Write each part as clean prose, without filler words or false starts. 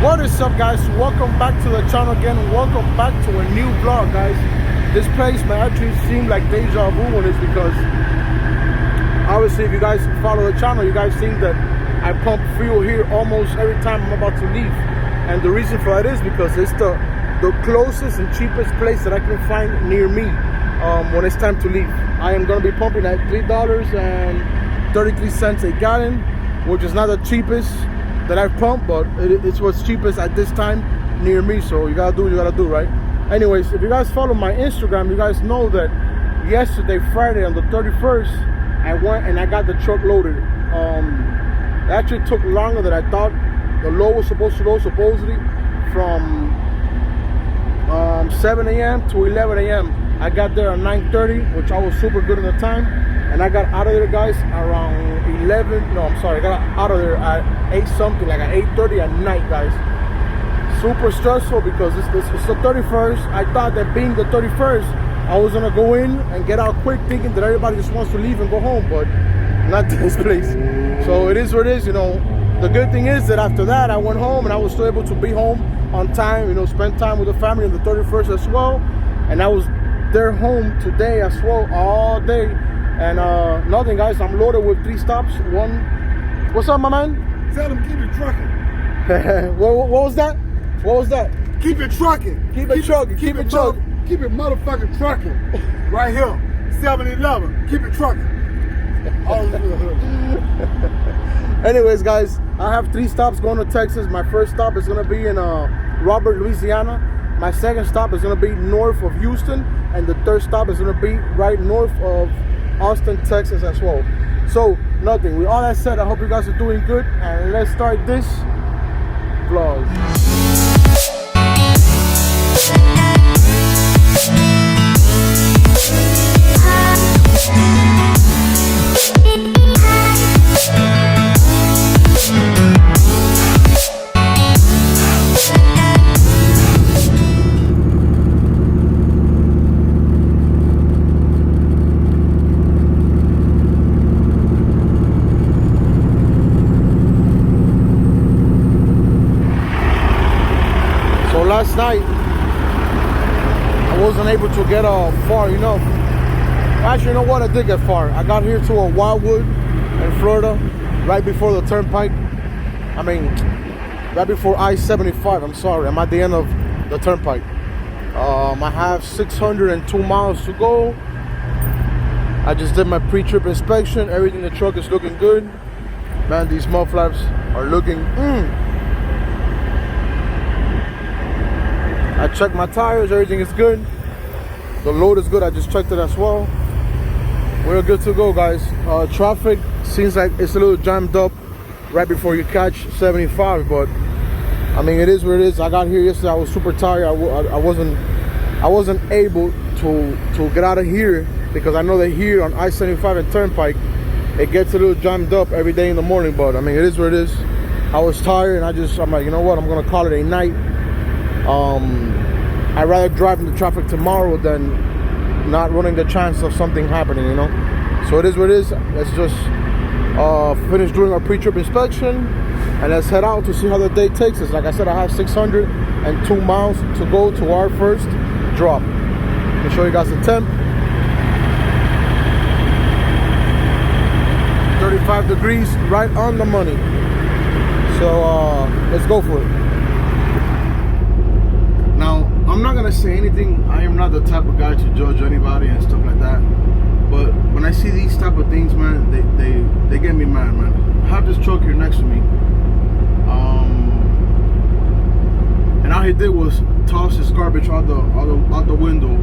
What is up, guys? Welcome back to the channel again. Welcome back to a new vlog, guys. This place may actually seem like deja vu when it's because obviously if you guys follow the channel, you guys seen that I pump fuel here almost every time I'm about to leave. And the reason for that is because it's the closest and cheapest place that I can find near me when it's time to leave. I am going to be pumping at $3.33 a gallon, which is not the cheapest that I've pumped, but it's what's cheapest at this time near me. So you gotta do what you gotta do, right? Anyways, if you guys follow my Instagram, you guys know that yesterday, Friday, on the 31st, I went and I got the truck loaded. It actually took longer than I thought. The load was supposed to load supposedly from 7 a.m. to 11 a.m. I got there at 9:30, which I was super good at the time. And I got out of there, guys, around 11. No, I'm sorry. I got out of there at 8 something, like at 8:30 at night, guys. Super stressful because it's the 31st. I thought that being the 31st, I was going to go in and get out quick thinking that everybody just wants to leave and go home. But not this place. So it is what it is, you know. The good thing is that after that, I went home and I was still able to be home on time, you know, spend time with the family on the 31st as well. And I was there home today as well all day. And nothing, guys. I'm loaded with 3 stops. One. What's up, my man? Tell them keep it trucking. what was that? What was that? Keep it trucking. Keep it trucking. Keep it trucking. Keep it motherfucking trucking. Right here, 7-Eleven. Keep it trucking. Anyways, guys, I have 3 stops going to Texas. My first stop is gonna be in Robert, Louisiana. My second stop is gonna be north of Houston, and the third stop is gonna be right north of Austin, Texas as well. So nothing, with all that said, I hope you guys are doing good, and let's start this vlog. Last night I wasn't able to get far enough. Actually, you know what? I did get far. I got here to a Wildwood in Florida right before the turnpike. I mean, right before I-75. I'm sorry, I'm at the end of the turnpike. I have 602 miles to go. I just did my pre-trip inspection. Everything in the truck is looking good. Man, these mud flaps are looking I checked my tires, everything is good. The load is good, I just checked it as well. We're good to go, guys. Traffic seems like it's a little jammed up right before you catch 75, but I mean, it is what it is. I got here yesterday, I was super tired. I wasn't able to get out of here because I know that here on I-75 and Turnpike, it gets a little jammed up every day in the morning, but I mean, it is what it is. I was tired and I'm like, you know what, I'm gonna call it a night. I'd rather drive in the traffic tomorrow than not running the chance of something happening, you know. So it is what it is. Let's just finish doing our pre-trip inspection and let's head out to see how the day takes us. Like I said, I have 602 miles to go to our first drop. I'll show you guys the temp. 35 degrees, right on the money. So let's go for it. Now, I'm not gonna say anything. I am not the type of guy to judge anybody and stuff like that. But when I see these type of things, man, they get me mad, man. I have this truck here next to me. And all he did was toss his garbage out the window.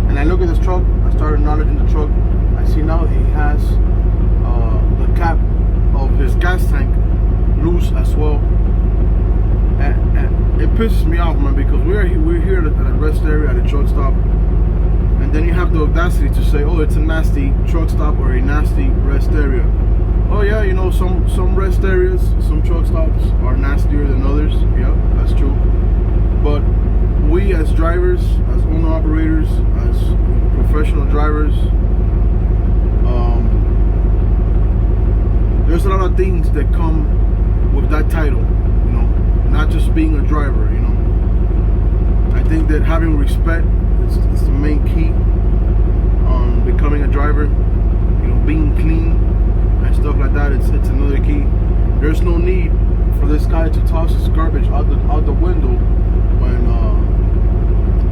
And I look at this truck. I start acknowledging the truck. I see now he has the cap of his gas tank loose as well. And it pisses me off, man, because we're here at a rest area at a truck stop, and then you have the audacity to say, oh, it's a nasty truck stop or a nasty rest area. Oh yeah, you know, some rest areas, some truck stops are nastier than others. Yeah, that's true. But we as drivers, as owner operators, as professional drivers, there's a lot of things that come with that title, you know. not just being a driver, you know. I think that having respect is the main key on becoming a driver. You know, being clean and stuff like that, it's another key. There's no need for this guy to toss his garbage out the window when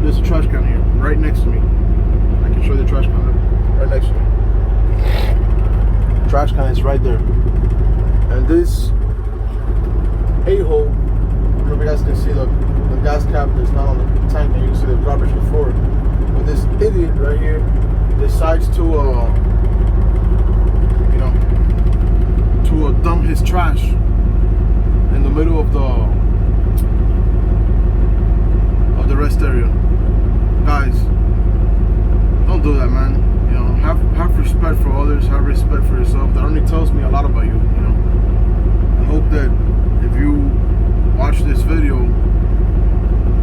there's a trash can here right next to me. I can show you the trash can right next to me. Trash can is right there. And this a-hole, I don't know if you guys can see the gas cap that's not on the tank, and you can see the garbage before. But this idiot right here decides to dump his trash in the middle of the rest area. Guys, don't do that, man. You know, have respect for others, have respect for yourself. That only tells me a lot about you, you know. I hope that if you watch this video,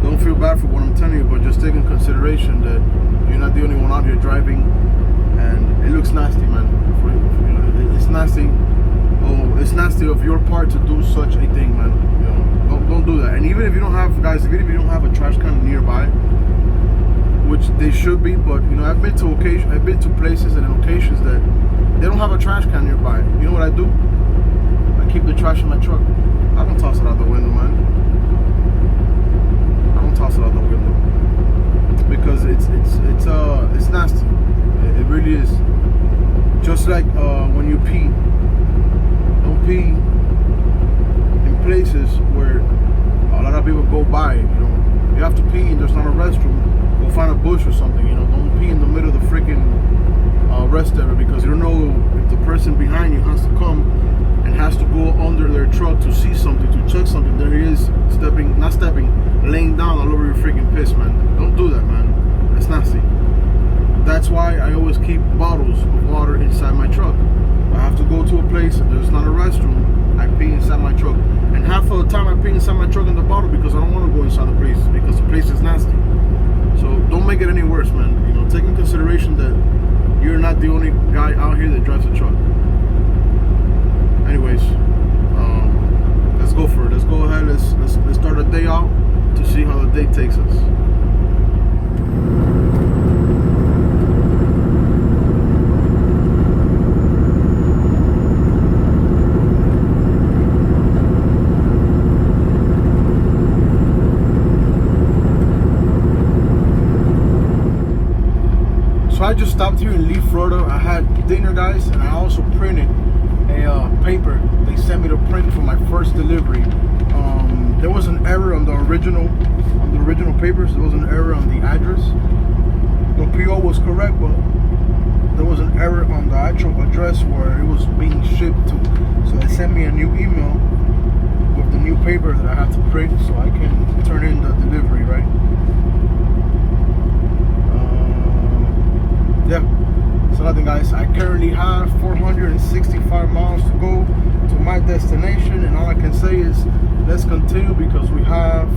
don't feel bad for what I'm telling you, but just take in consideration that you're not the only one out here driving, and it looks nasty, man. You know, it's nasty. Oh, it's nasty of your part to do such a thing, man. You know, don't do that. And even if you don't have, guys, even if you don't have a trash can nearby, which they should be, but you know, I've been to places and occasions that they don't have a trash can nearby. You know what I do? I keep the trash in my truck. I don't toss it out the window, man. I don't toss it out the window because it's nasty. It really is. Just like when you pee, don't pee in places where a lot of people go by. You know, you have to pee and there's not a restroom. Go find a bush or something. You know, don't pee in the middle of the freaking rest area, because you don't know if the person behind you has to come and has to go under their truck to see something, to check something. There he is, laying down all over your freaking piss, man. Don't do that, man. That's nasty. That's why I always keep bottles of water inside my truck. I have to go to a place and there's not a restroom, I pee inside my truck. And half of the time I pee inside my truck in the bottle because I don't want to go inside the place, because the place is nasty. So don't make it any worse, man. You know, take in consideration that you're not the only guy out here that drives a truck. Anyways, let's go for it. Let's go ahead. Let's start the day out to see how the day takes us. So I just stopped here in Lee, Florida. I had dinner, guys, and I also printed a paper. They sent me to print for my first delivery. There was an error on the original papers. There was an error on the address. The PO was correct, but there was an error on the actual address where it was being shipped to. So they sent me a new email with the new paper that I have to print so I can turn in the delivery, right? Yeah, so nothing, guys. I currently have 465 miles to go to my destination, and all I can say is let's continue, because we have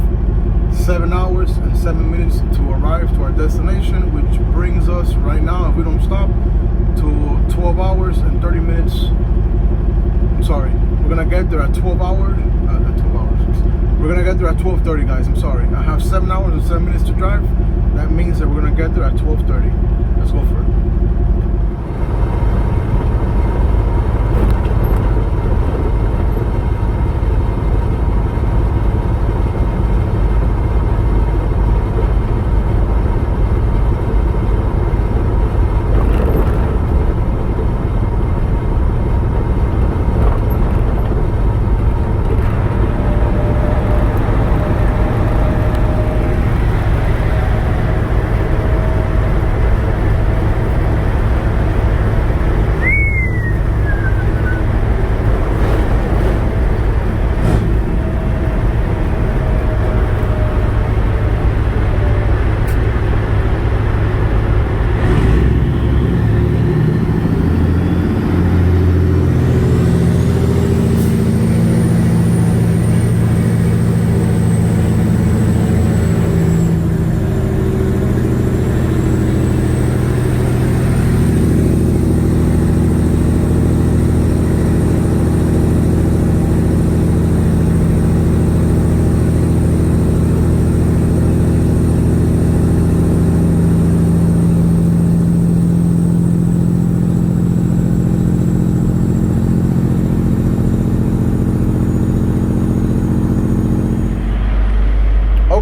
7 hours and 7 minutes to arrive to our destination, which brings us right now, if we don't stop, to 12 hours and 30 minutes. I'm sorry, we're gonna get there at 12 hours. We're gonna get there at 12:30, guys. I'm sorry. I have 7 hours and 7 minutes to drive. That means that we're gonna get there at 12:30. Let's go for it.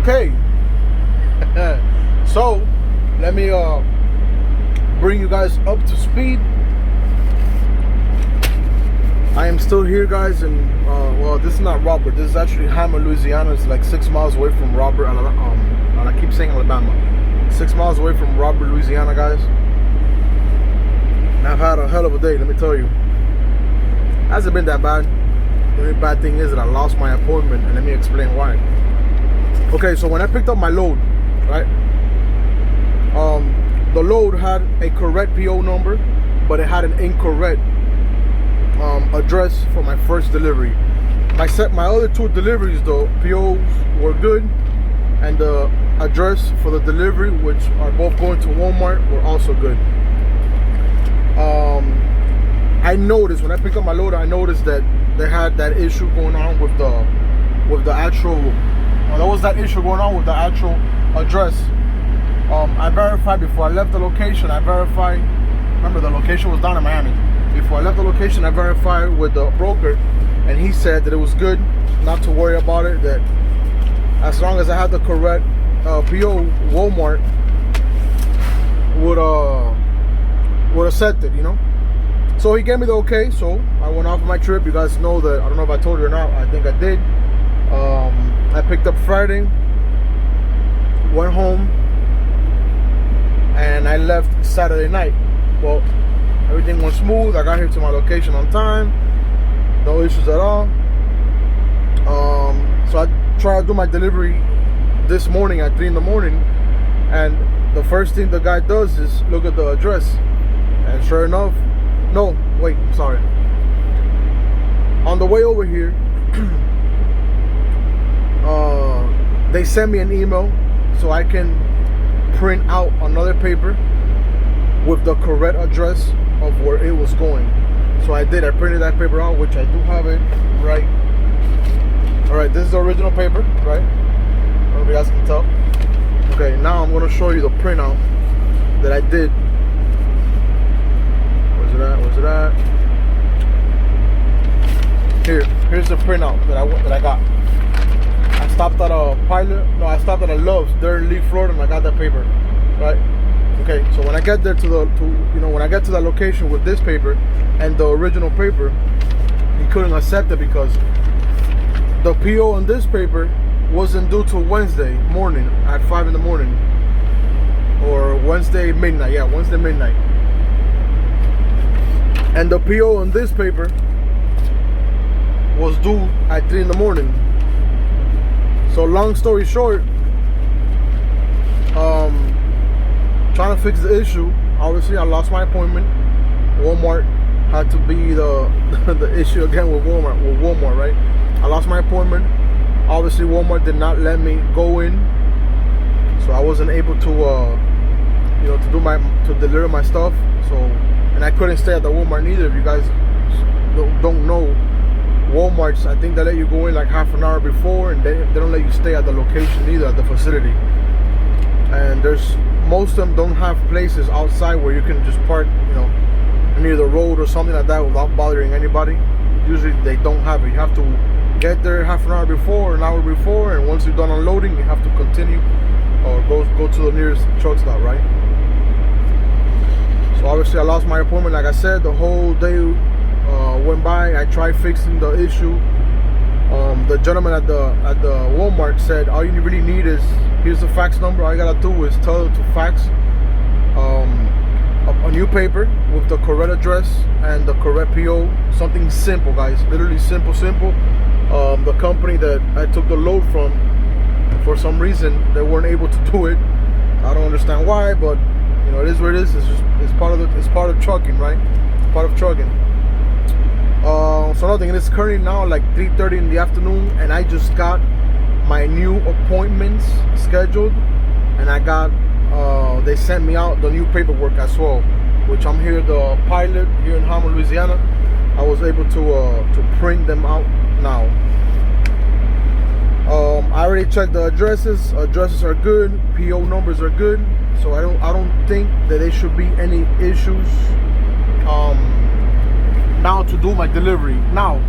Okay. So let me bring you guys up to speed. I am still here, guys, and well, this is not Robert. This is actually Hammond, Louisiana. It's like 6 miles away from Robert. I keep saying Alabama. 6 miles away from Robert, Louisiana, guys. And I've had a hell of a day, let me tell you. Hasn't been that bad. The only bad thing is that I lost my appointment, and let me explain why. Okay, so when I picked up my load, right? The load had a correct PO number, but it had an incorrect address for my first delivery. My other 2 deliveries, though, POs were good, and the address for the delivery, which are both going to Walmart, were also good. I noticed when I picked up my load, I noticed that they had that issue going on with the actual. Well, there was that issue going on with the actual address. I verified before I left the location. I verified. Remember, the location was down in Miami. Before I left the location, I verified with the broker, and he said that it was good, not to worry about it. That as long as I had the correct PO, Walmart would accept it, you know. So he gave me the okay. So I went off on my trip. You guys know that. I don't know if I told you or not. I think I did. I picked up Friday, went home, and I left Saturday night. Well, everything went smooth. I got here to my location on time. No issues at all. So I tried to do my delivery this morning at 3 in the morning, and the first thing the guy does is look at the address, and sure enough, no, wait, sorry. On the way over here, they sent me an email so I can print out another paper with the correct address of where it was going. So I did. I printed that paper out, which I do have it right. All right, this is the original paper, right? I don't know if you guys can tell. Okay, now I'm gonna show you the printout that I did. Where's it at? Here's the printout that I got. I stopped at a I stopped at a Love's there in Lee, Florida, and I got that paper, right? Okay, so when I get there when I get to that location with this paper and the original paper, he couldn't accept it because the PO on this paper wasn't due till Wednesday morning at 5 in the morning, or Wednesday midnight. Yeah, Wednesday midnight. And the PO on this paper was due at 3 in the morning. So long story short, trying to fix the issue. Obviously, I lost my appointment. Walmart had to be the issue again with Walmart, right? I lost my appointment. Obviously, Walmart did not let me go in, so I wasn't able to, to deliver my stuff. So, and I couldn't stay at the Walmart neither. If you guys don't know, Walmart's, I think they let you go in like half an hour before, and they don't let you stay at the location either, at the facility. And most of them don't have places outside where you can just park, near the road or something like that without bothering anybody. Usually they don't have it. You have to get there half an hour before, an hour before, and once you're done unloading, you have to continue or go to the nearest truck stop, right? So obviously I lost my appointment. Like I said, the whole day went by. I tried fixing the issue. The gentleman at the Walmart said, all you really need is, here's the fax number. All you gotta do is tell them to fax a new paper with the correct address and the correct PO. Something simple, guys. Literally simple. The company that I took the load from, for some reason, they weren't able to do it. I don't understand why, but it is what it is. It's part of trucking, right? It's part of trucking. So nothing. It's currently now like 3:30 in the afternoon, and I just got my new appointments scheduled, and I got they sent me out the new paperwork as well, which I'm here, the pilot here in Hammond, Louisiana. I was able to print them out now. I already checked the addresses. Addresses are good. PO numbers are good. So I don't think that there should be any issues now to do my delivery. Now,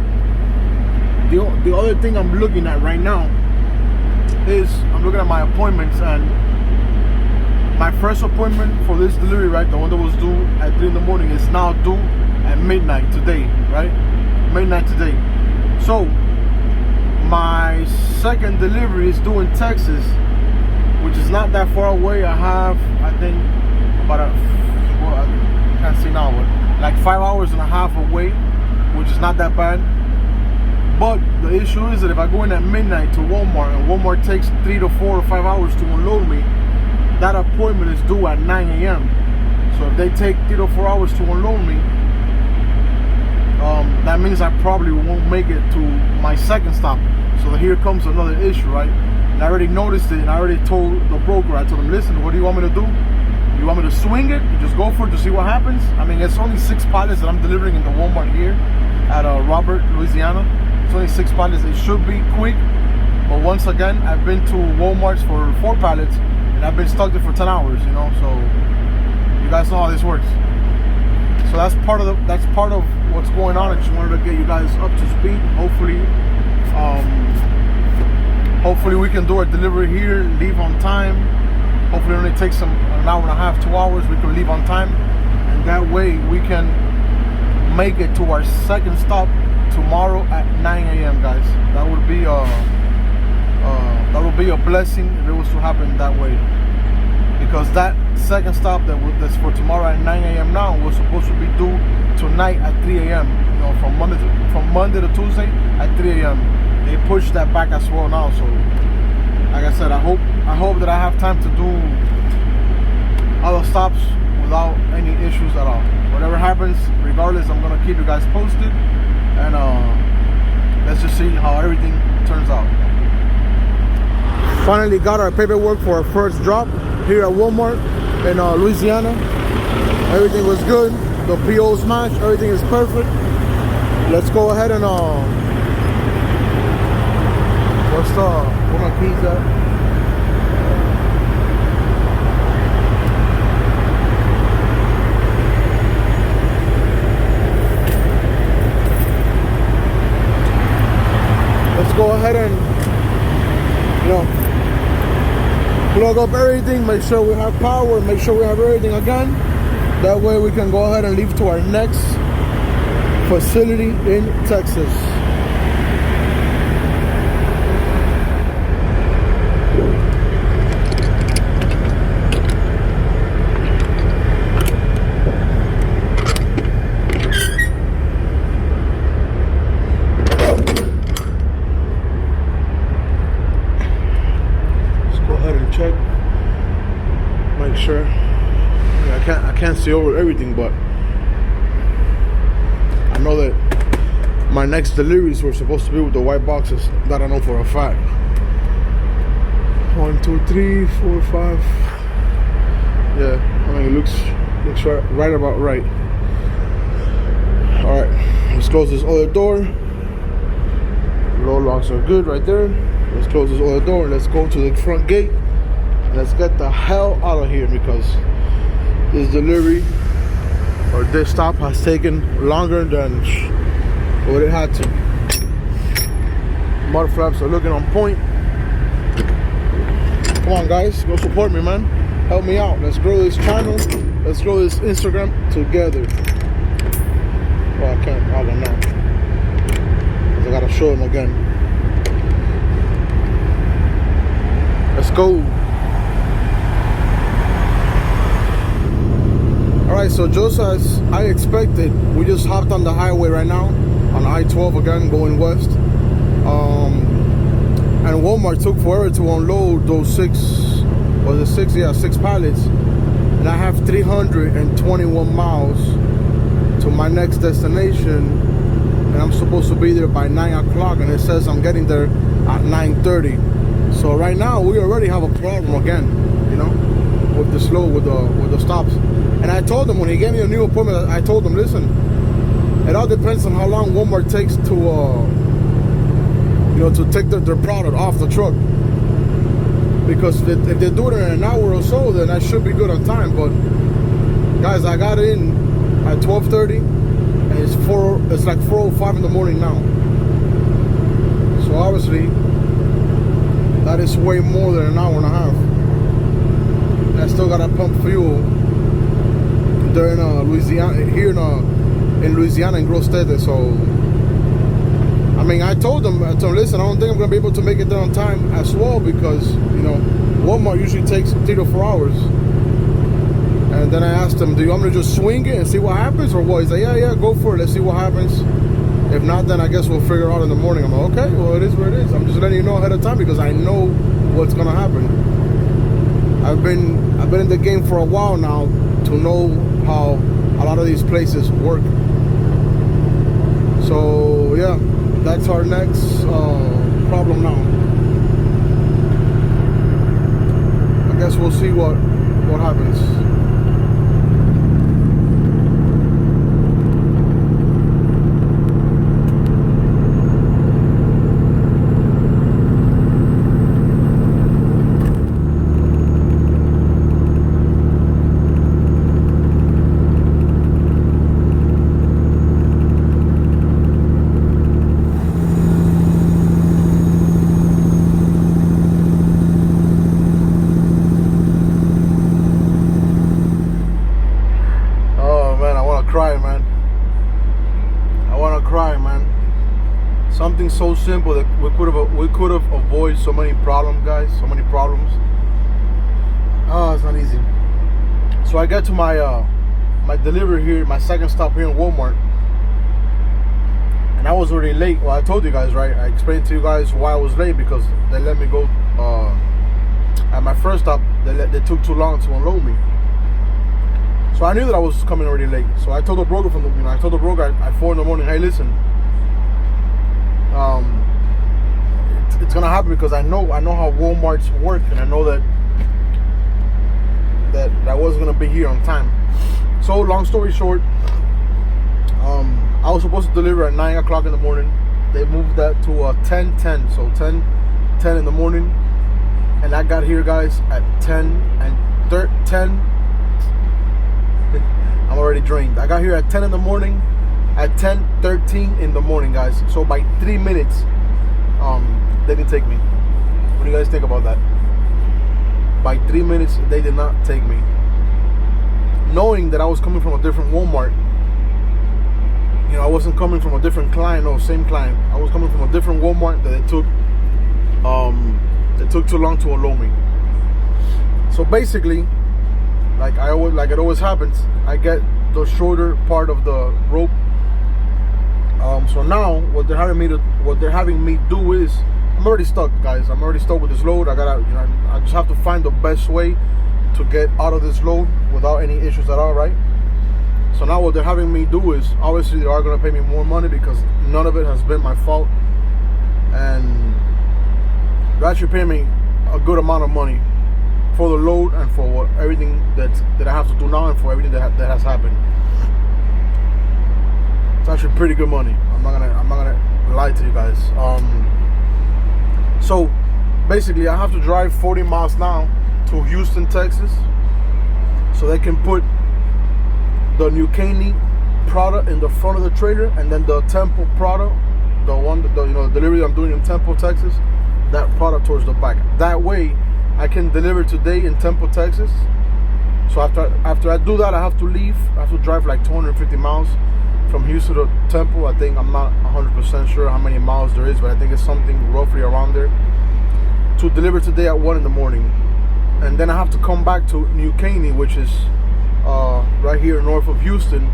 the other thing I'm looking at right now is I'm looking at my appointments, and my first appointment for this delivery, right, the one that was due at 3 in the morning, is now due at midnight today, right? Midnight today. So my second delivery is due in Texas, which is not that far away. I have, I think, about I can't see now, but like 5 hours and a half away, which is not that bad. But the issue is that if I go in at midnight to Walmart, and Walmart takes 3 to 4 or 5 hours to unload me, that appointment is due at 9 a.m. So if they take 3 to 4 hours to unload me, that means I probably won't make it to my second stop. So here comes another issue, right? And I already noticed it, and I already told the broker, I told him, listen, what do you want me to do? You want me to swing it? You just go for it to see what happens? I mean, it's only 6 pallets that I'm delivering in the Walmart here at Robert, Louisiana. It's only 6 pallets. It should be quick. But once again, I've been to Walmart's for 4 pallets, and I've been stuck there for 10 hours, you know? So you guys know how this works. So that's part of what's going on. I just wanted to get you guys up to speed. Hopefully we can do our delivery here, leave on time. Hopefully it only takes an hour and a half, 2 hours. We can leave on time, and that way we can make it to our second stop tomorrow at 9 a.m. guys. That would be a blessing if it was to happen that way, because that second stop that's for tomorrow at 9 a.m. now was supposed to be due tonight at 3 a.m. You know, from Monday to Tuesday at 3 a.m. They pushed that back as well now. So like I said, I hope that I have time to do other stops without any issues at all. Whatever happens, regardless, I'm gonna keep you guys posted, and let's just see how everything turns out. Finally got our paperwork for our first drop here at Walmart in Louisiana. Everything was good. The PO smashed. Everything is perfect. Let's go ahead and where my keys at? Let's go ahead and, you know, plug up everything, make sure we have power, make sure we have everything again. That way we can go ahead and leave to our next facility in Texas. Check, make sure. I can't see over everything, but I know that my next deliveries were supposed to be with the white boxes. That I know for a fact. 1, 2, 3, 4, 5. Yeah, I mean it looks right about right. All right, let's close this other door. Low locks are good right there. Let's close this other door and let's go to the front gate. Let's get the hell out of here, because this delivery or this stop has taken longer than what it had to. Mud flaps are looking on point. Come on guys, go support me, man. Help me out. Let's grow this channel. Let's grow this Instagram together. Well, I can't, I don't know, because I gotta show them again. Let's go. Alright, so just as I expected, we just hopped on the highway right now on I-12 again, going west. And Walmart took forever to unload those 6 pallets. And I have 321 miles to my next destination, and I'm supposed to be there by 9 o'clock, and it says I'm getting there at 9:30. So right now we already have a problem again, you know, with the stops. And I told him when he gave me a new appointment, I told him, listen, it all depends on how long Walmart takes to, you know, to take their product off the truck. Because if they do it in an hour or so, then I should be good on time. But guys, I got in at 12:30, and it's like 4:05 in the morning now. So obviously, that that is way more than an hour and a half. And I still gotta pump fuel there in Louisiana, here in Louisiana, in Grosstedt. So I mean, I told them, listen, I don't think I'm gonna be able to make it there on time as well, because you know Walmart usually takes 3 to 4 hours. And then I asked him, do you want me to just swing it and see what happens, or what? He's like, yeah, go for it, let's see what happens. If not, then I guess we'll figure it out in the morning. I'm like, okay, well, it is what it is. I'm just letting you know ahead of time, because I know what's gonna happen. I've been in the game for a while now to know how a lot of these places work. So yeah, that's our next problem now. I guess we'll see what happens. Something so simple that we could have avoided so many problems, guys. So many problems. Oh, it's not easy. So I get to my my delivery here, my second stop here in Walmart, and I was already late. Well, I told you guys, right? I explained to you guys why I was late, because they let me go at my first stop. They took too long to unload me. So I knew that I was coming already late. So I told the broker I told the broker at 4 in the morning, hey, listen. It's gonna happen, because I know how Walmarts work, and I know that I wasn't gonna be here on time. So long story short, I was supposed to deliver at 9 o'clock in the morning. They moved that to 10:10, so 10 in the morning, and I got here, guys, at 10. I'm already drained. I got here at 10 in the morning. At 10:13 in the morning, guys. So by 3 minutes, they didn't take me. What do you guys think about that? By 3 minutes, they did not take me. Knowing that I was coming from a different Walmart. You know, I wasn't coming from a different client, no, same client. I was coming from a different Walmart that it took too long to unload me. So basically, like it always happens, I get the shorter part of the rope. So now what they're having me do is, I'm already stuck, guys. I'm already stuck with this load. I just have to find the best way to get out of this load without any issues at all, right? So now what they're having me do is, obviously they are gonna pay me more money, because none of it has been my fault, and they're actually paying me a good amount of money for the load and for everything that I have to do now, and for everything that has happened. It's actually pretty good money. I'm not gonna lie to you guys. So basically, I have to drive 40 miles now to Houston, Texas, so they can put the New Caney product in the front of the trailer, and then the Temple product, the delivery I'm doing in Temple, Texas, that product towards the back. That way, I can deliver today in Temple, Texas. So after I do that, I have to leave. I have to drive like 250 miles from Houston to Temple. I think, I'm not 100% sure how many miles there is, but I think it's something roughly around there, to deliver today at 1 in the morning. And then I have to come back to New Caney, which is right here north of Houston,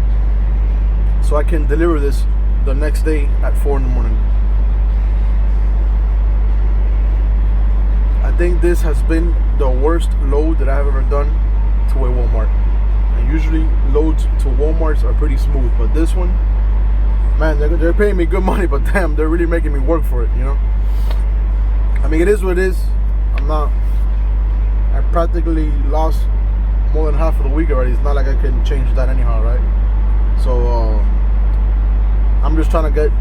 so I can deliver this the next day at 4 in the morning. I think this has been the worst load that I've ever done to a Walmart. And usually loads to Walmarts are pretty smooth, but this one, man, they're paying me good money, but damn, they're really making me work for it, you know? I mean, it is what it is. I practically lost more than half of the week already. It's not like I can change that anyhow, right? So I'm just trying to get,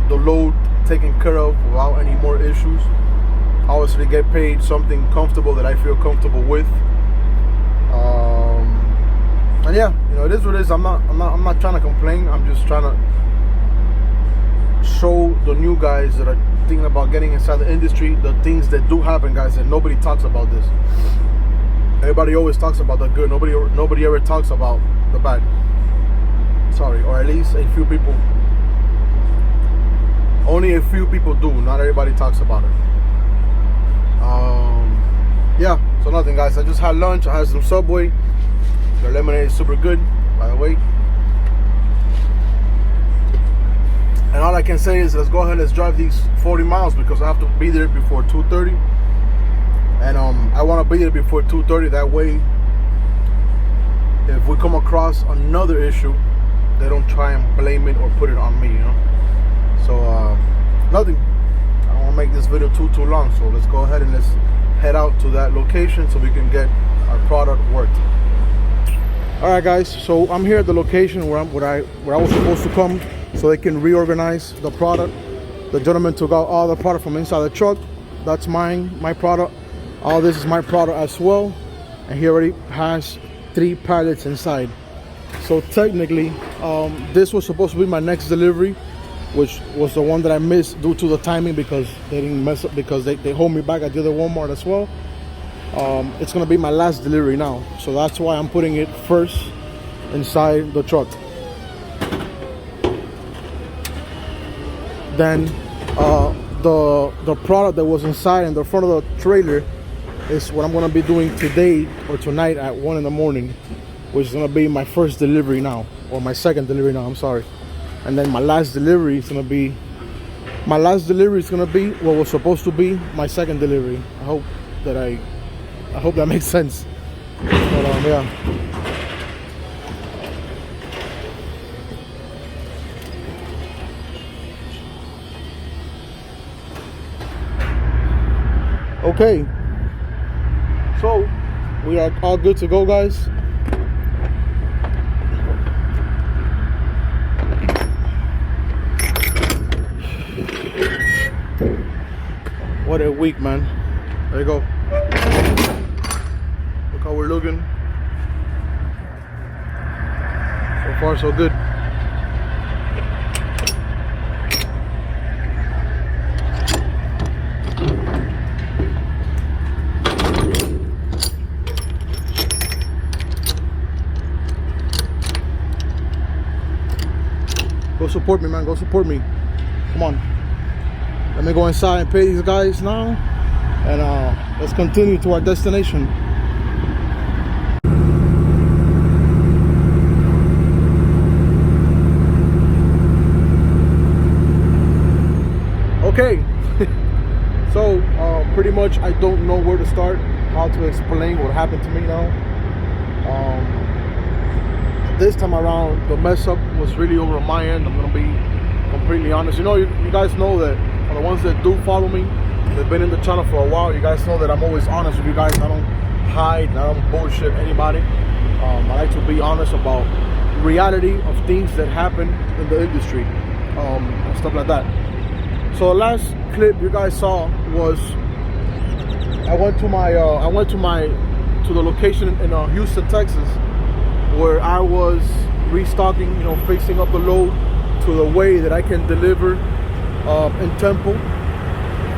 the load taken care of without any more issues. Obviously get paid something comfortable that I feel comfortable with. And yeah, it is what it is. I'm not trying to complain. I'm just trying to show the new guys that thinking about getting inside the industry, the things that do happen, guys, and nobody talks about this. Everybody always talks about the good. Nobody ever talks about the bad. Sorry, or at least a few people. Only a few people do. Not everybody talks about it. Yeah, so nothing, guys. I just had lunch. I had some Subway. Their lemonade is super good, by the way. And all I can say is, let's go ahead and let's drive these 40 miles because I have to be there before 2:30. And I want to be there before 2:30. That way, if we come across another issue, they don't try and blame it or put it on me, you know. So nothing. I don't want to make this video too long. So let's go ahead and let's head out to that location so we can get our product worked. All right, guys. So I'm here at the location where I was supposed to come, so they can reorganize the product. The gentleman took out all the product from inside the truck. That's mine, my product. All this is my product as well. And he already has 3 pallets inside. So technically, this was supposed to be my next delivery, which was the one that I missed due to the timing because they didn't mess up, because they hold me back at the other Walmart as well. It's gonna be my last delivery now. So that's why I'm putting it first inside the truck. Then the product that was inside in the front of the trailer is what I'm gonna be doing today or tonight at 1 in the morning, which is gonna be my first delivery now, or my second delivery now, I'm sorry. And then my last delivery is gonna be what was supposed to be my second delivery. I hope that makes sense. But yeah. Okay, so we are all good to go, guys. What a week, man. There you go. Look how we're looking. So far, so good. Go support me, man. Go support me. Come on. Let me go inside and pay these guys now. And let's continue to our destination. Okay. So pretty much I don't know where to start, how to explain what happened to me now. This time around, the mess up was really over on my end. I'm gonna be completely honest. You know, you guys know that for the ones that do follow me, they've been in the channel for a while, you guys know that I'm always honest with you guys. I don't hide and I don't bullshit anybody. I like to be honest about reality of things that happen in the industry, and stuff like that. So the last clip you guys saw was I went to the location in Houston, Texas, where I was restocking, you know, fixing up the load to the way that I can deliver in Temple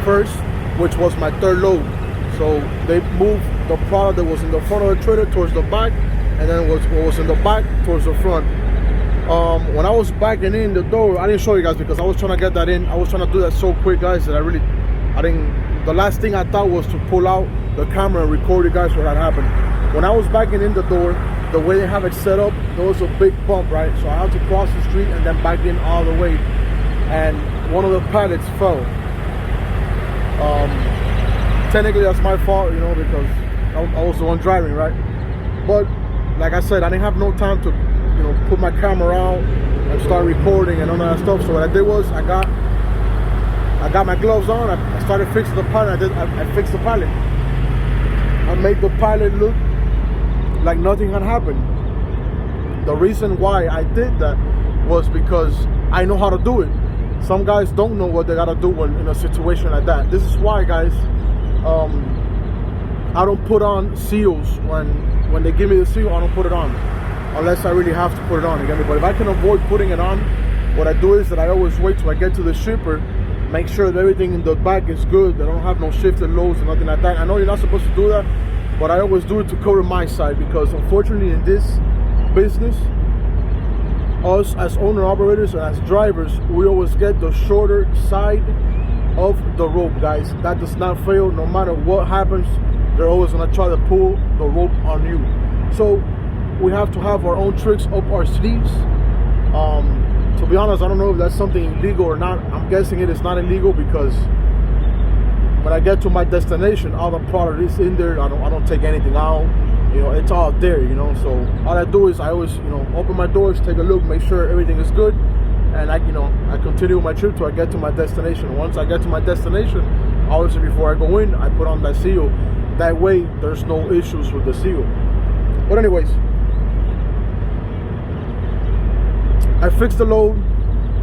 first, which was my third load. So they moved the product that was in the front of the trailer towards the back, and then what was in the back towards the front. When I was backing in the door, I didn't show you guys because I was trying to get that in. I was trying to do that so quick, guys, that I didn't. The last thing I thought was to pull out the camera and record you guys what had happened. When I was backing in the door, the way they have it set up, there was a big bump, right? So I had to cross the street and then back in all the way. And one of the pallets fell. Technically that's my fault, you know, because I was the one driving, right? But like I said, I didn't have no time to, you know, put my camera out and start recording and all that stuff. So what I did was I got my gloves on. I started fixing the pilot. I fixed the pilot. I made the pilot look like nothing had happened. The reason why I did that was because I know how to do it. Some guys don't know what they gotta do when in a situation like that. This is why, guys, I don't put on seals when they give me the seal. I don't put it on unless I really have to put it on. You get me? But if I can avoid putting it on, what I do is that I always wait till I get to the shipper. make sure that everything in the back is good. They don't have no shifted loads or nothing like that. I know you're not supposed to do that, but I always do it to cover my side, because unfortunately in this business, us as owner-operators and as drivers, we always get the shorter side of the rope, guys. That does not fail. No matter what happens, they're always gonna try to pull the rope on you. So we have to have our own tricks up our sleeves. To be honest, I don't know if that's something illegal or not. I'm guessing it is not illegal, because when I get to my destination, all the product is in there. I don't take anything out. You know, it's all there, you know. So all I do is I always, you know, open my doors, take a look, make sure everything is good, and I continue my trip till I get to my destination. Once I get to my destination, obviously before I go in, I put on that seal. That way, there's no issues with the seal. But anyways, I fixed the load.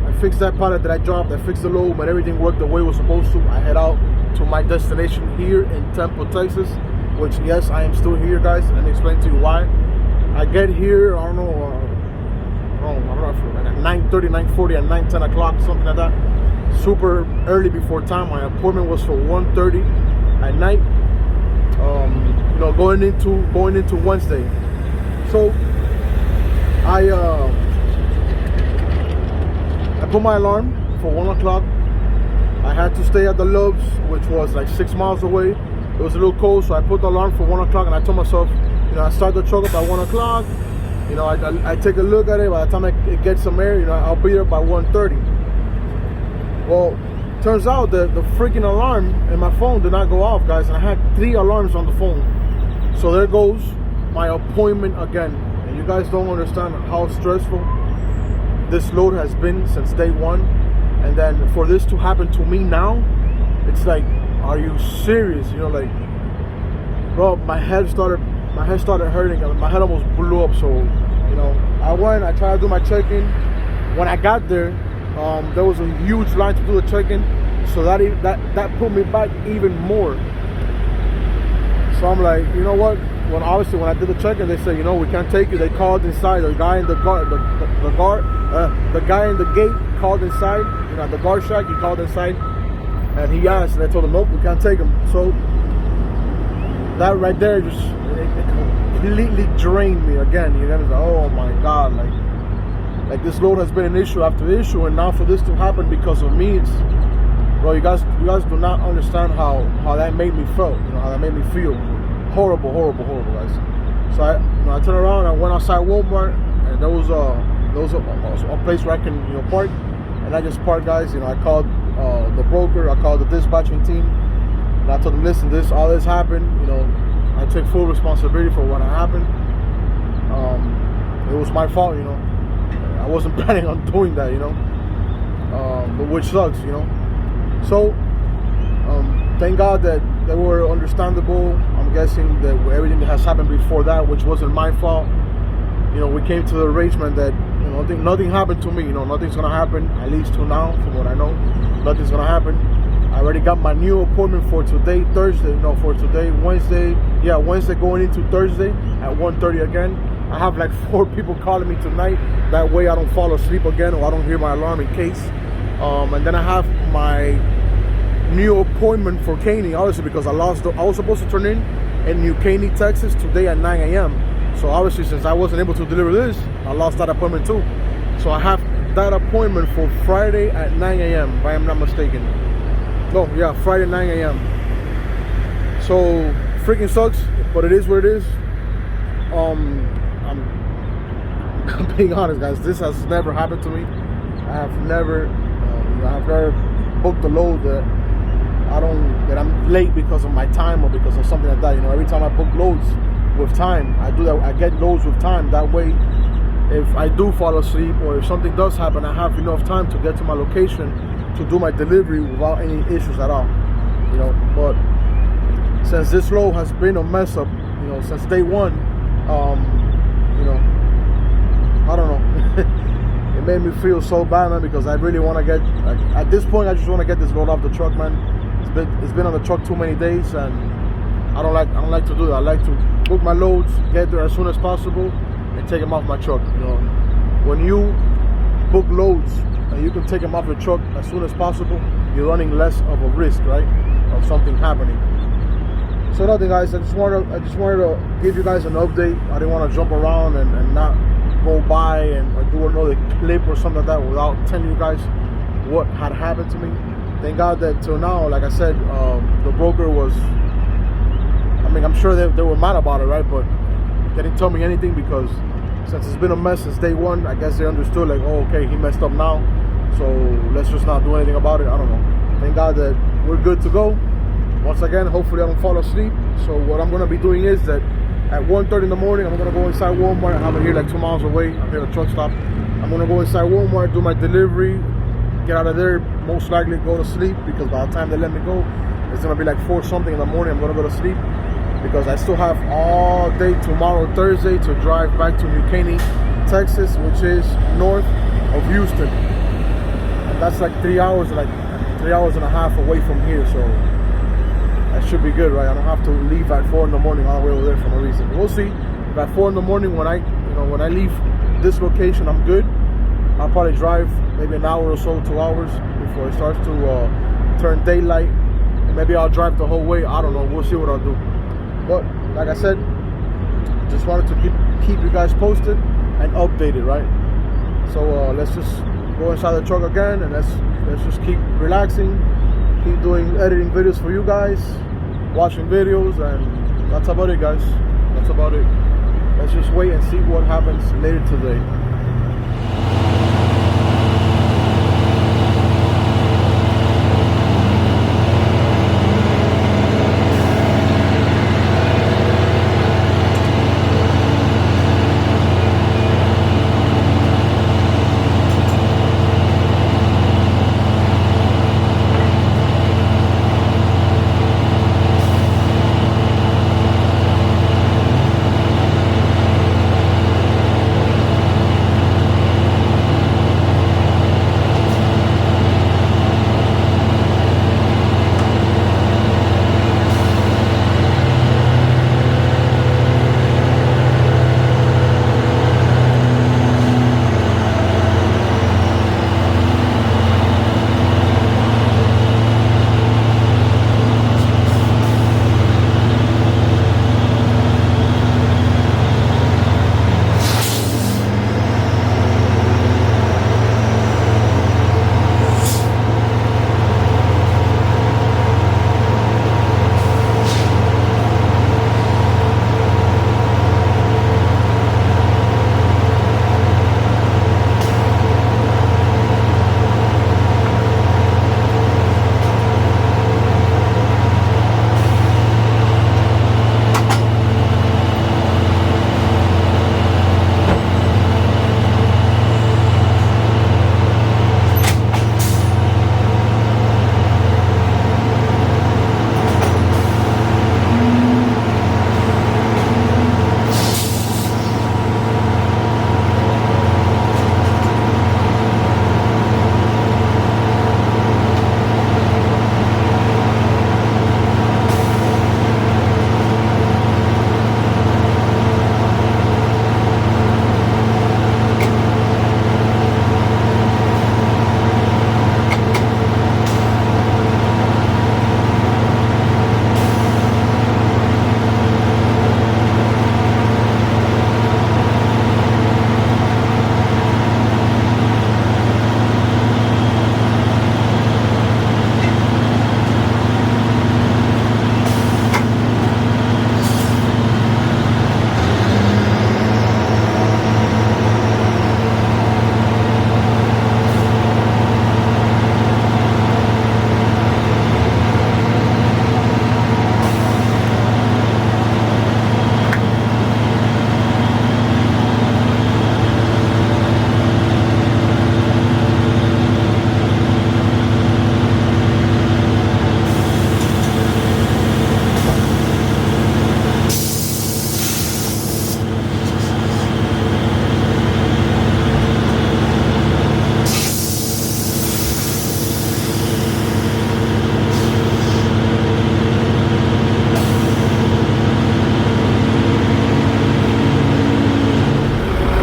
I fixed that pallet that I dropped. I fixed the load, but everything worked the way it was supposed to. I head out to my destination here in Temple, Texas, which, yes, I am still here, guys. Let me explain to you why. I get here, I don't know, like at 9:30, 9:40, at 9, 10 o'clock, something like that. Super early before time. My appointment was for 1:30 at night. You know, going into Wednesday. So I put my alarm for 1 o'clock. I had to stay at the Loves, which was like 6 miles away. It was a little cold, so I put the alarm for 1 o'clock, and I told myself, you know, I start the truck up at 1 o'clock. You know, I take a look at it. By the time it gets some air, you know, I'll be there by 1:30. Well, turns out that the freaking alarm in my phone did not go off, guys, and I had 3 alarms on the phone. So there goes my appointment again. And you guys don't understand how stressful this load has been since day one. And then for this to happen to me now, it's like, are you serious? You know, like, bro, my head started hurting. My head almost blew up. So, you know, I tried to do my check-in. When I got there, there was a huge line to do the check-in, so that put me back even more. So I'm like, you know what? When I did the check-in, they said, you know, we can't take you. They called inside. The guy in the guy in the gate called inside. You know, the guard shack. He called inside, and he asked, and I told him, nope, we can't take him. So that right there just it completely drained me again. You know, it's like, oh my God, like this load has been an issue after issue, and now for this to happen because of me, it's, bro, you guys do not understand how that made me feel. You know, how that made me feel. Horrible, guys. So I turned around, I went outside Walmart, and there was a place where I can, you know, park, and I just parked, guys. You know, I called the broker, I called the dispatching team, and I told them, listen, all this happened. You know, I take full responsibility for what happened. It was my fault, you know. I wasn't planning on doing that, you know. But which sucks, you know. So thank God that they were understandable. I'm guessing that everything that has happened before that, which wasn't my fault, you know, we came to the arrangement that, you know, nothing happened to me. You know, nothing's gonna happen, at least till now, from what I know. Nothing's gonna happen. I already got my new appointment for today, Wednesday. Yeah, Wednesday going into Thursday at 1:30 again. I have like 4 people calling me tonight. That way I don't fall asleep again, or I don't hear my alarm in case. And then I have my new appointment for Caney, obviously, because I was supposed to turn in New Caney, Texas today at 9 a.m. So obviously, since I wasn't able to deliver this, I lost that appointment too. So I have that appointment for Friday at 9 a.m. if I am not mistaken. No, yeah, Friday 9 a.m. So freaking sucks, but it is what it is. I'm being honest, guys. This has never happened to me. I have never booked a load that I'm late because of my time or because of something like that. You know, every time I book loads with time, I do that. I get loads with time. That way, if I do fall asleep or if something does happen, I have enough time to get to my location to do my delivery without any issues at all. You know, but since this load has been a mess up, you know, since day one, you know, I don't know. It made me feel so bad, man, because I really want to get, like, at this point, I just want to get this load off the truck, man. It's been on the truck too many days, and I don't like to do that. I like to book my loads, get there as soon as possible, and take them off my truck. You know, when you book loads and you can take them off your truck as soon as possible, you're running less of a risk, right, of something happening. So nothing, guys. I just wanted to give you guys an update. I didn't want to jump around and not go by and do another clip or something like that without telling you guys what had happened to me. Thank God that till now, like I said, the broker was, I mean, I'm sure they were mad about it, right? But they didn't tell me anything because since it's been a mess since day one, I guess they understood, like, oh, okay, he messed up now, so let's just not do anything about it. I don't know. Thank God that we're good to go. Once again, hopefully I don't fall asleep. So what I'm going to be doing is that at 1:30 in the morning, I'm going to go inside Walmart. I'm here like 2 miles away. I'm here at a truck stop. I'm going to go inside Walmart, do my delivery, get out of there, most likely go to sleep, because by the time they let me go, it's going to be like 4 something in the morning. I'm going to go to sleep because I still have all day tomorrow, Thursday, to drive back to New Caney, Texas, which is north of Houston. And that's like 3 hours, like 3 hours and a half away from here. So that should be good, right? I don't have to leave at 4 in the morning all the way over there for no reason. We'll see. If at 4 in the morning when I leave this location, I'm good. I'll probably drive maybe an hour or so, 2 hours before it starts to turn daylight. And maybe I'll drive the whole way. I don't know. We'll see what I'll do. But like I said, just wanted to keep you guys posted and updated, right? So let's just go inside the truck again and let's just keep relaxing, keep doing editing videos for you guys, watching videos, and that's about it, guys. That's about it. Let's just wait and see what happens later today.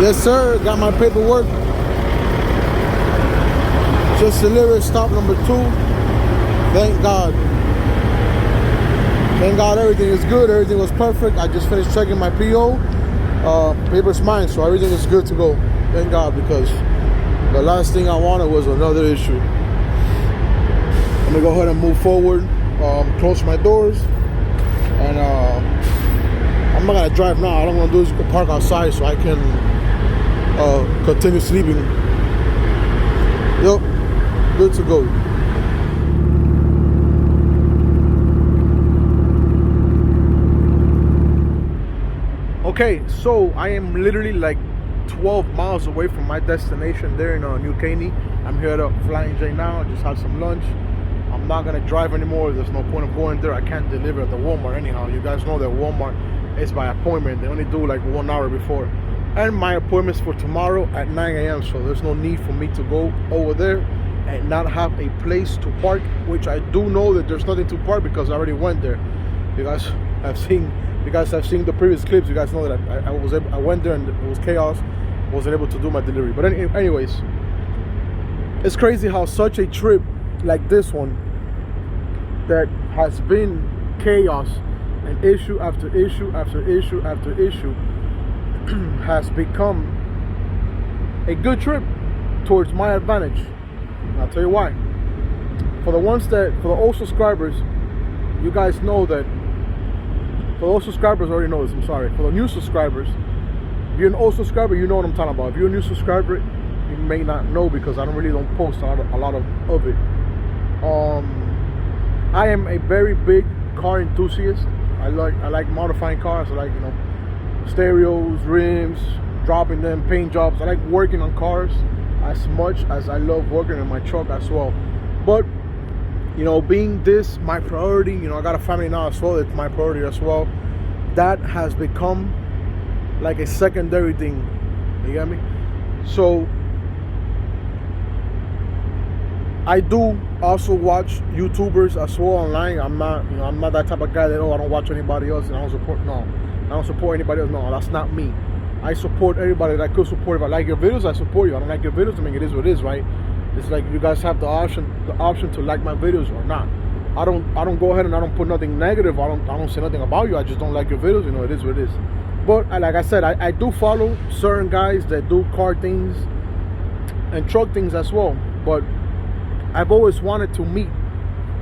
Yes, sir. Got my paperwork. Just delivered stop number 2. Thank God. Thank God everything is good. Everything was perfect. I just finished checking my PO. Paper's mine, so everything is good to go. Thank God, because the last thing I wanted was another issue. Let me go ahead and move forward. Close my doors. And I'm not gonna drive now. All I'm gonna do is go park outside so I can continue sleeping. Yep, good to go. Okay, so I am literally like 12 miles away from my destination there in New Caney. I'm here at Flying J now. I just had some lunch. I'm not gonna drive anymore. There's no point of going there. I can't deliver at the Walmart anyhow. You guys know that Walmart is by appointment. They only do like 1 hour before. And my appointment's for tomorrow at 9 a.m. So there's no need for me to go over there and not have a place to park, which I do know that there's nothing to park because I already went there. You guys have seen the previous clips. You guys know that I went there and it was chaos. I wasn't able to do my delivery. But anyways, it's crazy how such a trip like this one that has been chaos and issue after issue after issue after issue has become a good trip towards my advantage. And I'll tell you why. For the old subscribers, you guys know that. For those subscribers already know this, I'm sorry. For the new subscribers, if you're an old subscriber, you know what I'm talking about. If you're a new subscriber, you may not know because I don't post a lot of it. I am a very big car enthusiast. I like modifying cars. I like, stereos, rims, dropping them, paint jobs. I like working on cars as much as I love working in my truck as well. But being this my priority, I got a family now as well. It's my priority as well. That has become like a secondary thing. You get me? So I do also watch YouTubers as well online. I'm not that type of guy that I don't watch anybody else and I don't support. No, I don't support anybody else. No, that's not me. I support everybody that I could support. If I like your videos, I support you. I don't like your videos, I mean, it is what it is, right? It's like you guys have the option to like my videos or not. I don't go ahead and I don't put nothing negative. I don't say nothing about you. I just don't like your videos. It is what it is. But like I said, I do follow certain guys that do car things and truck things as well. But I've always wanted to meet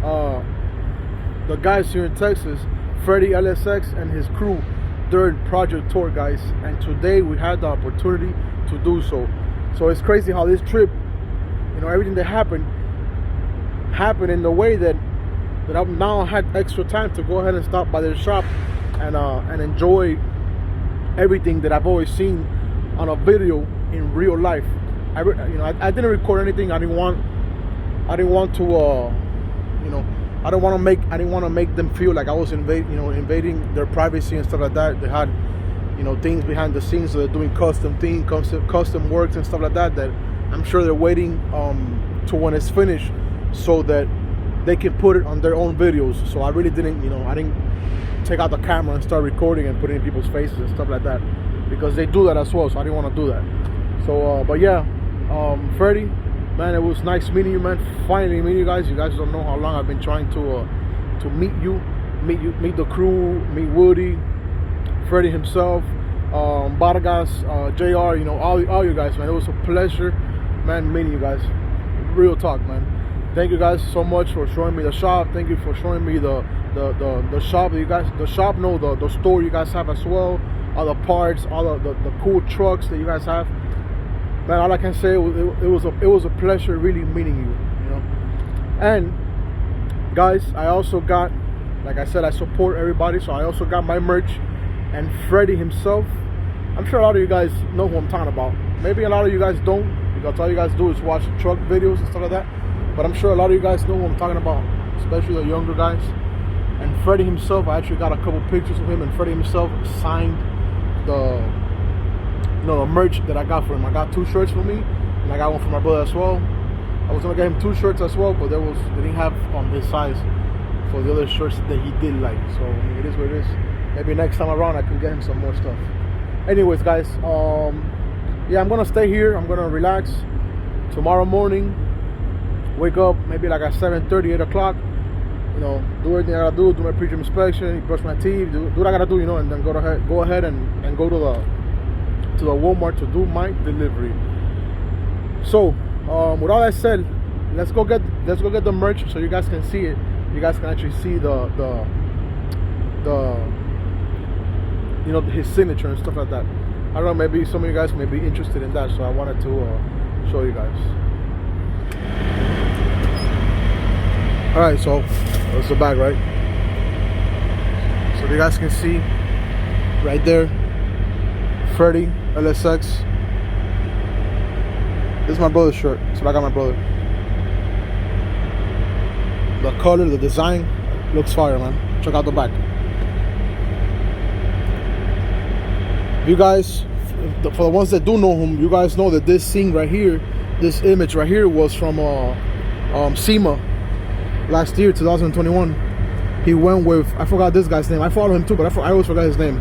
the guys here in Texas, Freddie LSX and his crew during Project Tour, guys. And today we had the opportunity to do so. So it's crazy how this trip, everything that happened in the way that I've now had extra time to go ahead and stop by their shop and enjoy everything that I've always seen on a video in real life. I didn't record anything. I didn't want to make them feel like I was invading their privacy and stuff like that. They had things behind the scenes, so they're doing custom works and stuff like that I'm sure they're waiting to when it's finished so that they can put it on their own videos. So I really didn't take out the camera and start recording and putting in people's faces and stuff like that, because they do that as well, so I didn't want to do that. So but yeah, Freddie, man, it was nice meeting you, man. Finally meeting you guys. You guys don't know how long I've been trying to meet the crew, meet Woody, Freddie himself, Vargas, JR, all you guys, man. It was a pleasure, man, meeting you guys. Real talk, man. Thank you guys so much for showing me the shop. Thank you for showing me the shop that you guys, the store you guys have as well, all the parts, all the cool trucks that you guys have. Man, all I can say, it was a pleasure really meeting you, And guys, I also got, like I said, I support everybody, so I also got my merch. And Freddie himself, I'm sure a lot of you guys know who I'm talking about. Maybe a lot of you guys don't, because all you guys do is watch truck videos and stuff like that. But I'm sure a lot of you guys know who I'm talking about, especially the younger guys. And Freddie himself, I actually got a couple pictures of him, and Freddie himself signed the merch that I got for him. I got 2 shirts for me, and I got one for my brother as well. I was gonna get him 2 shirts as well, but they didn't have his size for the other shirts that he did like. So it is what it is. Maybe next time around I can get him some more stuff. Anyways, guys, yeah, I'm gonna stay here. I'm gonna relax. Tomorrow morning, wake up maybe like at 7:30, 8 o'clock, you know, do everything I gotta do my pre-trip inspection, brush my teeth, do what I gotta do, you know, and then go ahead and go to the Walmart to do my delivery. So with all that said, let's go get the merch so you guys can see it. You guys can actually see the you know, his signature and stuff like that. I don't know, maybe some of you guys may be interested in that, so I wanted to show you guys. All right, so that's the bag, right? So you guys can see right there, Freddy LSX. This is my brother's shirt. That's what I got my brother. The color, the design looks fire, man. Check out the back. You guys, for the ones that do know him, you guys know that this scene right here, this image right here was from SEMA last year, 2021. He went with, I forgot this guy's name. I follow him too, but I always forgot his name.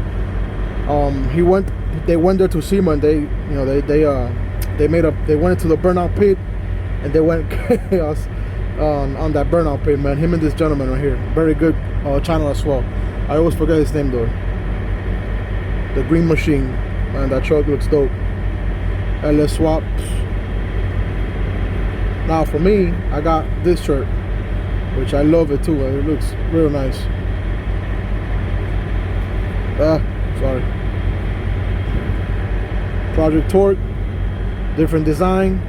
They went there to SEMA, and they went into the burnout pit, and they went chaos on that burnout pit, man. Him and this gentleman right here, very good channel as well. I always forget his name though. The green machine, man, that truck looks dope. LS swap. Now for me, I got this shirt, which I love it too. It looks real nice. Sorry. Project Torque, different design.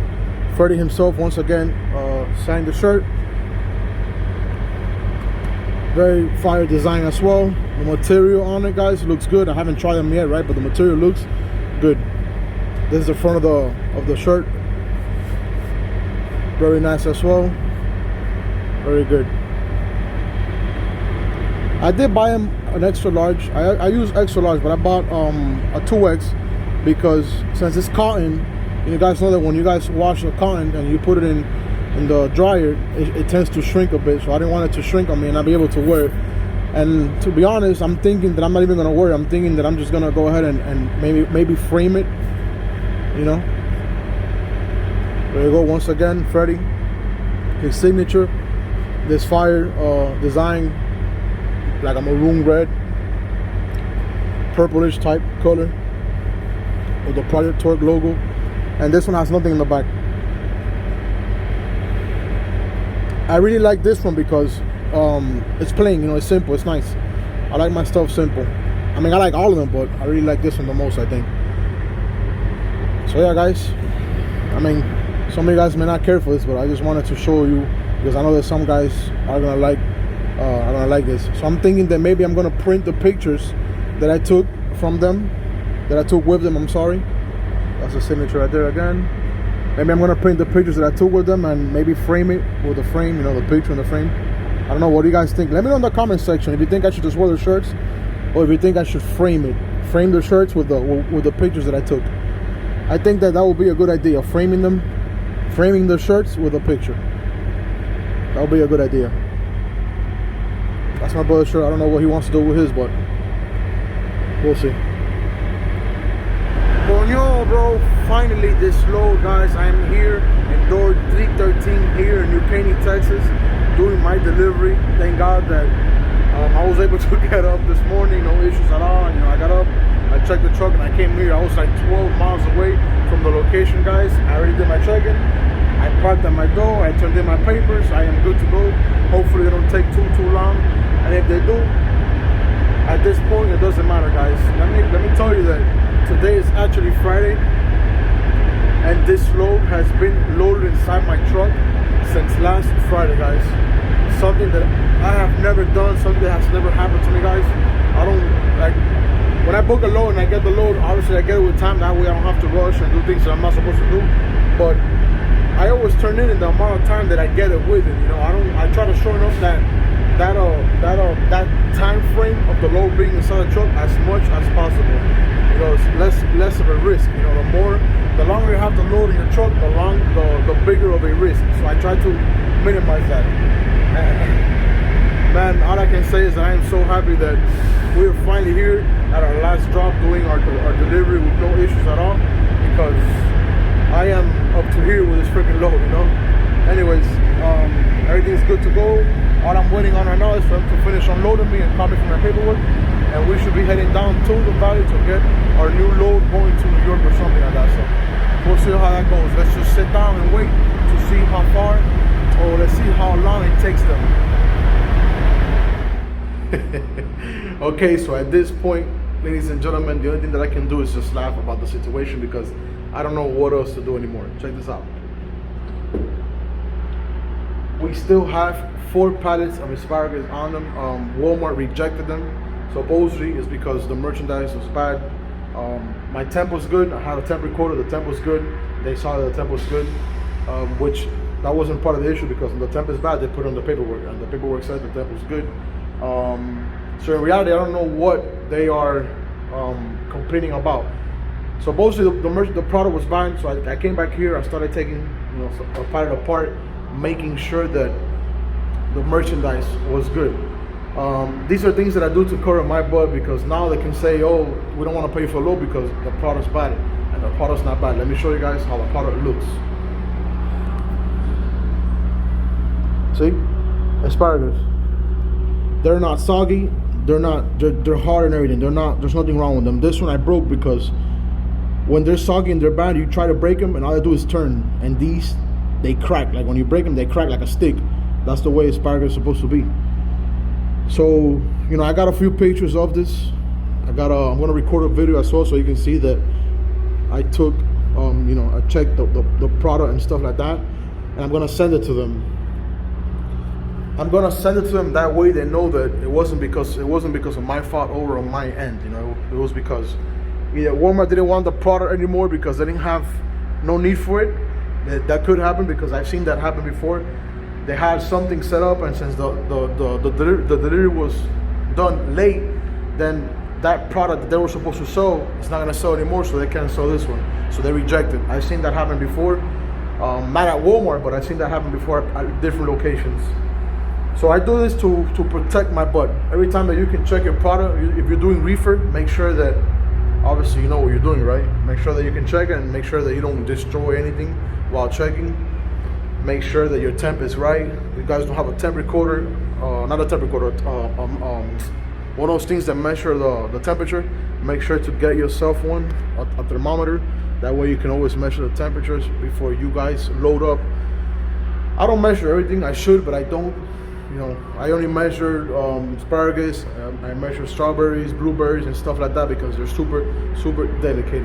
Freddy himself once again signed the shirt. Very fire design as well. The material on it, guys, looks good. I haven't tried them yet, right? But the material looks good. This is the front of the shirt. Very nice as well. Very good. I did buy him an extra large. I use extra large, but I bought a 2X because since it's cotton, you guys know that when you guys wash the cotton and you put it in the dryer, it tends to shrink a bit. So I didn't want it to shrink on me and not be able to wear it. And to be honest, I'm thinking that I'm not even gonna wear it. I'm thinking that I'm just gonna go ahead and maybe frame it, you know. There you go, once again, Freddy, his signature, this fire design, like a maroon red, purplish type color with the Project Torque logo. And this one has nothing in the back. I really like this one because it's plain, you know, it's simple, it's nice. I like my stuff simple. I mean, I like all of them, but I really like this one the most, I think. So yeah, guys, I mean, some of you guys may not care for this, but I just wanted to show you because I know that some guys are gonna like this. So I'm thinking that maybe I'm gonna print the pictures that I took from them, that I took with them. I'm sorry, that's the signature right there again. Maybe I'm gonna print the pictures that I took with them and maybe frame it with the frame, you know, the picture in the frame. I don't know, what do you guys think? Let me know in the comment section if you think I should just wear the shirts or if you think I should frame it. Frame the shirts with the pictures that I took. I think that would be a good idea, framing the shirts with a picture. That would be a good idea. That's my brother's shirt. I don't know what he wants to do with his, but we'll see. Coño, bro, finally this load, guys. I am here in door 313 here in New Caney, Texas, doing my delivery. Thank God that I was able to get up this morning, no issues at all. You know, I got up, I checked the truck, and I came here. I was like 12 miles away from the location, guys. I already did my check-in. I parked at my door. I turned in my papers. I am good to go. Hopefully they don't take too long. And if they do, at this point, it doesn't matter, guys. Let me tell you that today is actually Friday, and this load has been loaded inside my truck since last Friday, guys. Something that I have never done, something that has never happened to me, guys. I don't, like, when I book a load and I get the load, obviously I get it with time, that way I don't have to rush and do things that I'm not supposed to do. But I always turn in the amount of time that I get it with it, you know. I try to shorten up that time frame of the load being inside the truck as much as possible. You know, it's less of a risk. You know, the longer you have to load in your truck, the bigger of a risk. So I try to minimize that. Man, all I can say is that I am so happy that we're finally here at our last drop doing our delivery with no issues at all, because I am up to here with this freaking load, you know. Anyways, Everything's good to go. All I'm waiting on right now is for them to finish unloading me and copy from my paperwork, and we should be heading down to the valley to get our new load going to New York or something like that. So we'll see how that goes. Let's just sit down and wait to see how far, or let's see how long it takes them. Okay, so at this point, ladies and gentlemen, the only thing that I can do is just laugh about the situation because I don't know what else to do anymore. Check this out. We still have 4 pallets of asparagus on them. Walmart rejected them. Supposedly it's because the merchandise was bad. My temp was good. I had a temp recorder. The temp was good. They saw that the temp was good, which that wasn't part of the issue because when the temp is bad, they put it on the paperwork, and the paperwork said the temp was good. So in reality, I don't know what they are complaining about. Supposedly the product was bad, so I came back here. I started taking a pallet apart, making sure that the merchandise was good. These are things that I do to cover my butt because now they can say, oh, we don't want to pay for low because the product's bad, and the product's not bad. Let me show you guys how the product looks. See, asparagus. They're not soggy. They're hard and everything. There's nothing wrong with them. This one I broke because when they're soggy and they're bad, you try to break them and all they do is turn. And these, they crack. Like when you break them, they crack like a stick. That's the way asparagus is supposed to be. So, I got a few pictures of this. I'm gonna record a video as well so you can see that I took, I checked the product and stuff like that, and I'm gonna send it to them. I'm gonna send it to them that way they know that it wasn't because of my fault over on my end. It was because either Walmart didn't want the product anymore because they didn't have no need for it. That could happen because I've seen that happen before. They had something set up, and since the delivery was done late, then that product that they were supposed to sell is not gonna sell anymore, so they can't sell this one. So they reject it. I've seen that happen before, not at Walmart, but I've seen that happen before at different locations. So I do this to protect my butt. Every time that you can check your product, if you're doing reefer, make sure that obviously you know what you're doing, right? Make sure that you can check it and make sure that you don't destroy anything while checking. Make sure that your temp is right. You guys don't have a temp recorder, not a temp recorder, one of those things that measure the temperature. Make sure to get yourself one, a thermometer. That way you can always measure the temperatures before you guys load up. I don't measure everything. I should, but I don't. I only measure asparagus. I measure strawberries, blueberries, and stuff like that because they're super delicate.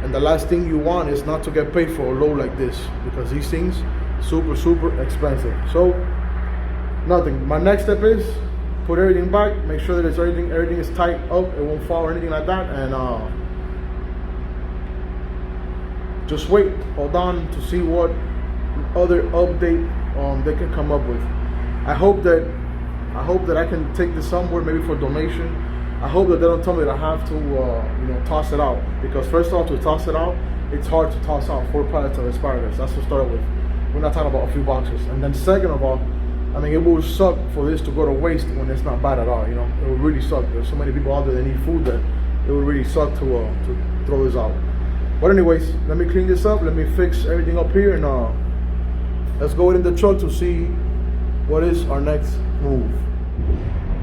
And the last thing you want is not to get paid for a load like this because these things super expensive. So nothing. My next step is put everything back, make sure that everything is tight up, it won't fall or anything like that, and just wait, hold on to see what other update they can come up with. I hope that I can take this somewhere, maybe for donation. I hope that they don't tell me that I have to toss it out, because first off, to toss it out, it's hard to toss out 4 pallets of asparagus. That's to start with. We're not talking about a few boxes. And then second of all, it will suck for this to go to waste when it's not bad at all. It will really suck. There's so many people out there that need food that it will really suck to throw this out. But anyways, let me clean this up. Let me fix everything up here, and let's go in the truck to see what is our next move.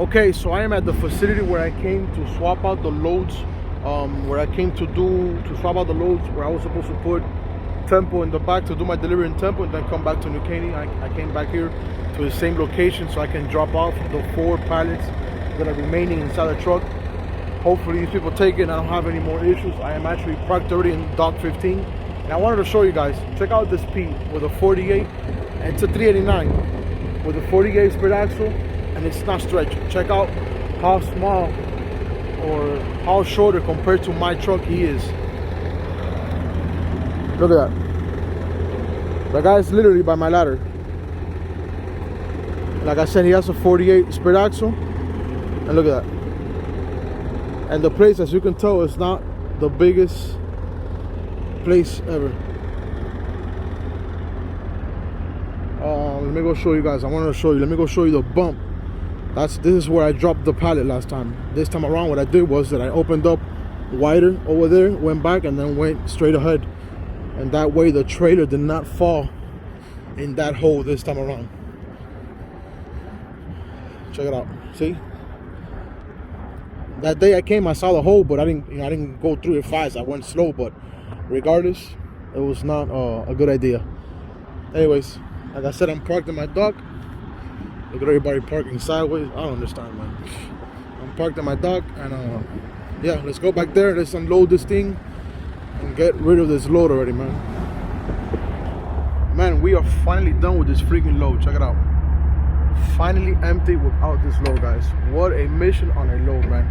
Okay, so I am at the facility where I came to swap out the loads. Where I came to swap out the loads where I was supposed to put Tempo in the back to do my delivery in Tempo and then come back to New Caney. I came back here to the same location so I can drop off the 4 pallets that are remaining inside the truck. Hopefully these people take it and I don't have any more issues. I am actually parked already in dock 15. And I wanted to show you guys, check out this P with a 48, and it's a 389 with a 48 split axle, and it's not stretched. Check out how small or how shorter compared to my truck he is. Look at that. The guy's literally by my ladder. Like I said, he has a 48 split axle, and look at that. And the place, as you can tell, is not the biggest place ever. Let me go show you guys. I wanted to show you. Let me go show you the bump. This is where I dropped the pallet last time. This time around, what I did was that I opened up wider over there, went back, and then went straight ahead. And that way the trailer did not fall in that hole this time around. Check it out. See? That day I came, I saw the hole, but I didn't go through it fast. I went slow, but regardless, it was not a good idea. Anyways, like I said, I'm parked in my dock. Look at everybody parking sideways. I don't understand, man. I'm parked in my dock, and yeah, let's go back there. Let's unload this thing and get rid of this load already, man. Man, we are finally done with this freaking load. Check it out. Finally empty without this load, guys. What a mission on a load, man.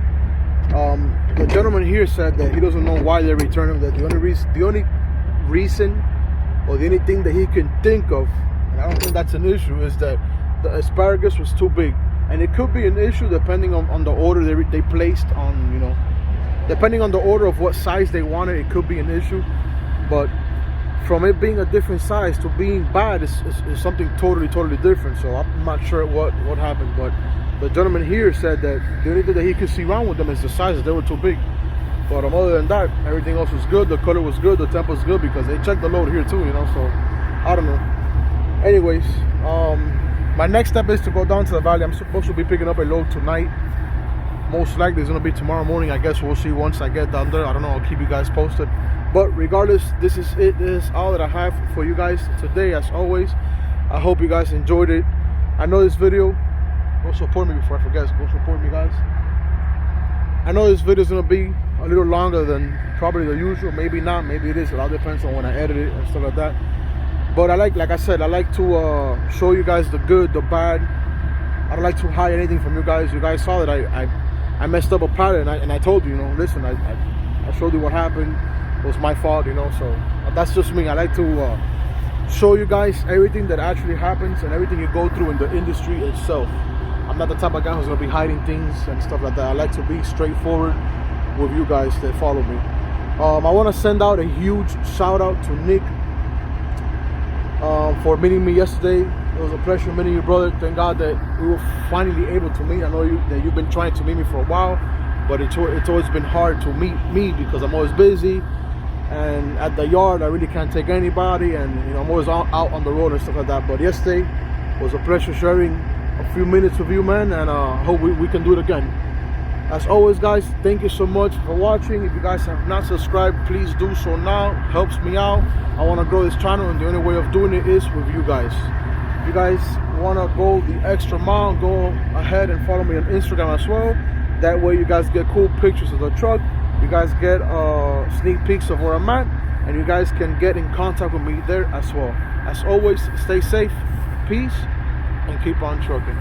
The gentleman here said that he doesn't know why they returned him. That the only reason or the only thing that he can think of, and I don't think that's an issue, is that the asparagus was too big. And it could be an issue depending on the order they placed on, you know, depending on the order of what size they wanted. It could be an issue, but from it being a different size to being bad is something totally different. So I'm not sure what happened, but the gentleman here said that the only thing that he could see wrong with them is the sizes. They were too big. But other than that, everything else was good. The color was good. The temp was good, because they checked the load here too, you know. So I don't know. Anyways, my next step is to go down to the valley. I'm supposed to be picking up a load tonight. Most likely it's gonna be tomorrow morning. I guess we'll see once I get down there. I don't know. I'll keep you guys posted. But regardless, this is it. This is all that I have for you guys today, as always. I hope you guys enjoyed it. I know this video, go support me before I forget. Go support me, guys. I know this video is gonna be a little longer than probably the usual. Maybe not, maybe it is. It all depends on when I edit it and stuff like that. But like I said, I like to show you guys the good, the bad. I don't like to hide anything from you guys. You guys saw that I messed up a pattern, and I told you, you know, listen, I showed you what happened. It was my fault, you know. So that's just me. I like to show you guys everything that actually happens and everything you go through in the industry itself. I'm not the type of guy who's gonna be hiding things and stuff like that. I like to be straightforward with you guys that follow me. I want to send out a huge shout out to Nick for meeting me yesterday. It was a pleasure meeting you, brother. Thank God that we were finally able to meet. I know that you've been trying to meet me for a while, but it's always been hard to meet me because I'm always busy. And at the yard, I really can't take anybody, and you know, I'm always out on the road and stuff like that. But yesterday was a pleasure sharing a few minutes with you, man, and hope we can do it again. As always, guys, thank you so much for watching. If you guys have not subscribed, please do so now. Helps me out. I want to grow this channel, and the only way of doing it is with you guys. If you guys want to go the extra mile, go ahead and follow me on Instagram as well. That way you guys get cool pictures of the truck. You guys get sneak peeks of where I'm at, and you guys can get in contact with me there as well. As always, stay safe, peace, and keep on trucking.